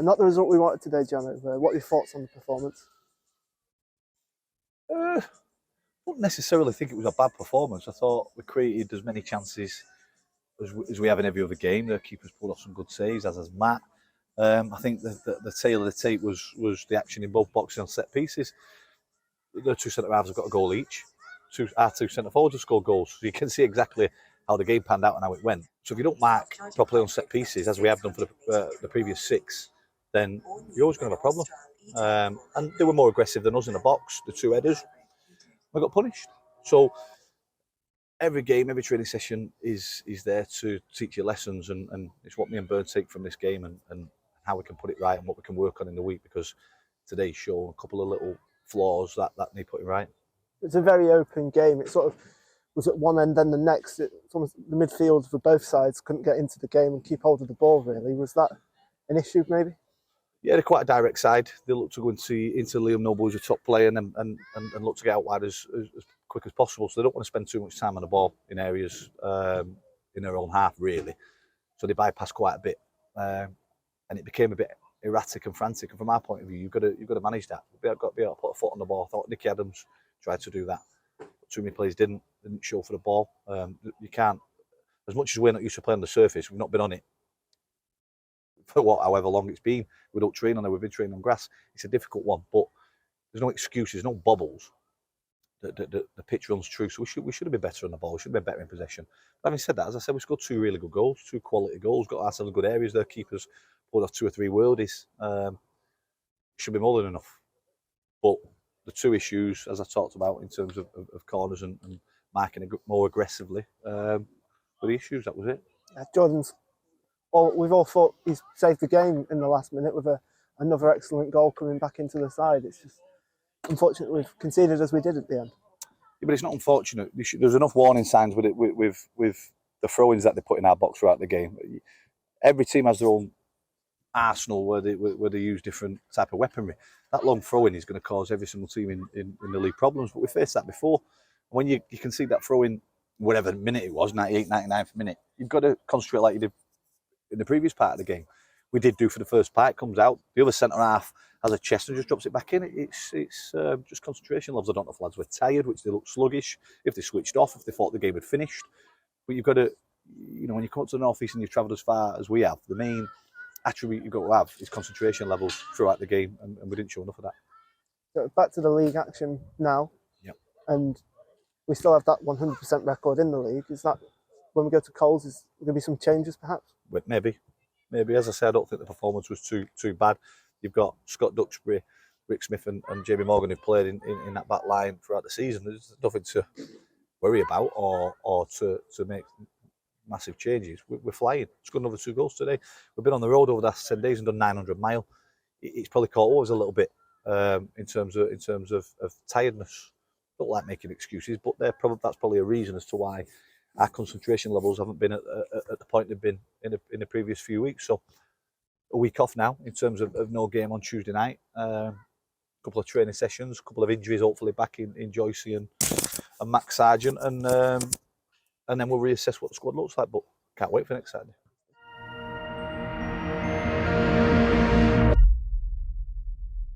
Not the result we wanted today, Janet. What are your thoughts on the performance? I don't necessarily think it was a bad performance. I thought we created as many chances as we have in every other game. The keepers pulled off some good saves, as has Matt. I think the tail of the tape was the action in both boxes on set pieces. The two centre halves have got a goal each. Our two centre forwards have scored goals, so you can see exactly how the game panned out and how it went. So if you don't mark properly on set pieces, as we have done for the previous 6, then you're always going to have a problem. And they were more aggressive than us in the box. The 2 headers, we got punished. So every game, every training session is there to teach you lessons, and it's what me and Bern take from this game, and how we can put it right and what we can work on in the week, because today's shown a couple of little flaws that need putting right. It's a very open game. It sort of was at one end, then the next. It's almost the midfield for both sides couldn't get into the game and keep hold of the ball, really. Was that an issue, maybe? Yeah, they're quite a direct side. They look to go into Liam Noble, who's a top player, and look to get out wide as quick as possible. So they don't want to spend too much time on the ball in areas in their own half, really. So they bypass quite a bit, and it became a bit erratic and frantic. And from our point of view, you've got to manage that. You've got to be able to put a foot on the ball. I thought Nicky Adams tried to do that, but too many players didn't show for the ball. You can't, as much as we're not used to playing on the surface, we've not been on it for however long it's been. We don't train on it. We've been training on grass. It's a difficult one, but there's no excuses, no bobbles. The pitch runs true, so we should have been better on the ball. We should have been better in possession. But having said that, as I said, we scored 2 really good goals, 2 quality goals. Got ourselves good areas there. Keepers pulled off 2 or 3 worldies. Should be more than enough. But the 2 issues, as I talked about in terms of corners and marking more aggressively, were the issues. That was it. Jordan's. We've all thought he's saved the game in the last minute with another excellent goal coming back into the side. It's just unfortunate we've conceded as we did at the end. Yeah, but it's not unfortunate. There's enough warning signs with the throw-ins that they put in our box throughout the game. Every team has their own arsenal where they use different type of weaponry. That long throw-in is going to cause every single team in the league problems. But we faced that before. When you can see that throw-in, whatever minute it was, 98th, 99th minute, you've got to concentrate like you did in the previous part of the game. We did do for the first part. It comes out, the other centre half has a chest and just drops it back in. It's just concentration levels. I don't know if lads were tired, which they look sluggish, if they switched off, if they thought the game had finished. But you've got to, when you come to the North East and you've travelled as far as we have, the main attribute you've got to have is concentration levels throughout the game, and we didn't show enough of that. So back to the league action now. Yep. And we still have that 100% record in the league. Is that, when we go to Coles, is there going to be some changes perhaps? Maybe. As I said, I don't think the performance was too bad. You've got Scott Duxbury, Rick Smith and Jamie Morgan who've played in that back line throughout the season. There's nothing to worry about or to make massive changes. We're flying. Scored another 2 goals today. We've been on the road over the last 10 days and done 900 mile. It's probably caught us a little bit in terms of tiredness. Don't like making excuses, but that's probably a reason as to why our concentration levels haven't been at the point they've been in the previous few weeks. So a week off now in terms of no game on Tuesday night. A couple of training sessions, a couple of injuries, hopefully back in 𝗦𝗀𝘀cie and Max Sargent, and then we'll reassess what the squad looks like. But can't wait for next Saturday.